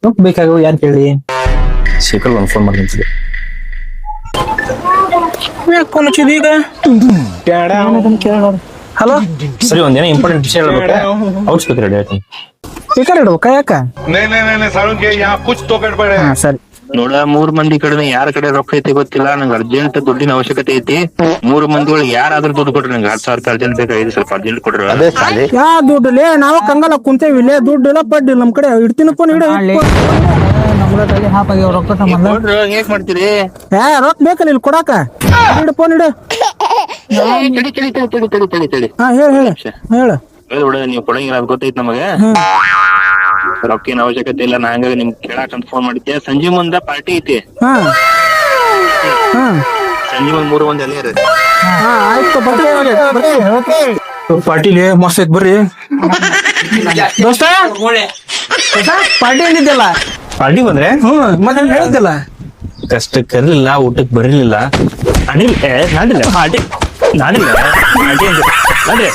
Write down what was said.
ರೊಕ್ಕ ಬೇಕಾಗೋ ಯಾರು ಕೇಳಿ ಶೇಖರ್ ಒಂದು ಫೋನ್ ಮಾಡ್ತೀನಿ ಫೋನ್ ಹಚ್ಚಿದ ಈಗ ಹಲೋ ಸರಿ ಒಂದೇನೋ ಇಂಪಾರ್ಟೆಂಟ್ ವಿಷಯ ಹೇಳ್ಬೇಕು ಔಷಧಿ ರೆಡಿ ಆಯ್ತೀನಿ ಸ್ಪೀಕರ್ ಇಡ್ಬೇಕಾ ಯಾಕ सारुण के यहाँ कुछ तो गड़बड़ है। ಹಾ ಸರಿ ನೋಡ 3 ಮಂದಿ ಕಡೆ ಯಾರ ಕಡೆ ರೊಕ್ಕ ಐತಿ ಗೊತ್ತಿಲ್ಲ ನಂಗೆ ಅರ್ಜೆಂಟ್ ದುಡ್ಡಿನ ಅವಶ್ಯಕತೆ ಐತಿ 3 ಮಂದಿ ಒಳಗೆ ಯಾರಾದ್ರೂ ದುಡ್ಡು ಕೊಡ್ರಿ ನಂಗೆ 10,000 ಅರ್ಜೆಂಟ್ ಬೇಕಾಗಿದೆ ಸ್ವಲ್ಪ ಅರ್ಜೆಂಟ್ ಕೊಡ್ರಿ ಯಾ ದುಡ್ಡು ನಾವು ಕಂಗಲ ಕುಂತೇವಿ ಇಲ್ಲೇ ದುಡ್ಡು ಇಲ್ಲ ಪಡ್ಡಿ ನಮ್ ಕಡೆ ಇಡ್ತೀನಿ ಫೋನ್ ಇಡ ನಮ್ಗೆ ಹಾಪಾಗಿ ರೊಕ್ಕ ಸಂಬಂಧ ಹೇಗ್ ಮಾಡ್ತೀರಿ ಯಾ ರೊಕ್ಕ ಬೇಕಲ್ಲ ಇಲ್ಲಿ ಕೊಡಾಕ ಇಡು ಫೋನ್ ಇಡು ತಡಿ ಹಾ ಹೇಳ ಹೇಳ ನೋಡ ನೀವು ಕೊಡಂಗಿಲ್ಲ ಅದು ಗೊತ್ತೈತಿ ನಮಗೆ ರೊಕ್ಕಿನ ಅವಶ್ಯಕತೆ ಇಲ್ಲ ನಾ ಹಂಗಾಗಿ ನಿಮ್ಗೆ ಕೇಳಾಕಂತ ಫೋನ್ ಮಾಡಿದ್ದೆ ಸಂಜೆ ಮುಂದ ಪಾರ್ಟಿ ಐತಿ ಹಾ ಹಾ ಸಂಜೆ ಮುಂದ್ 3 ಮಂದಿ ಅಲ್ಲೇ ಇರ್ರಿ ಹಾ ಆಯ್ತು ಪಾರ್ಟಿಲಿ ಮಸ್ತ್ ಐತ್ ಬರ್ರಿ ದೋಸ್ತ ಪಾರ್ಟಿ ಅಂದಿದ್ದಲ್ಲ ಪಾರ್ಟಿ ಬಂದ್ರೆ ಮತ್ತೆ ಹೇಳಿದ್ದಲ್ಲ ಕಷ್ಟಕ್ಕೆ ಕರ್ಲಿಲ್ಲ ಊಟಕ್ಕೆ ಬರಲಿಲ್ಲ ನಾನಿಲ್ಲ ಪಾರ್ಟಿ ನಾನಿಲ್ಲ ಪಾರ್ಟಿ ಅಂದ್ರೆ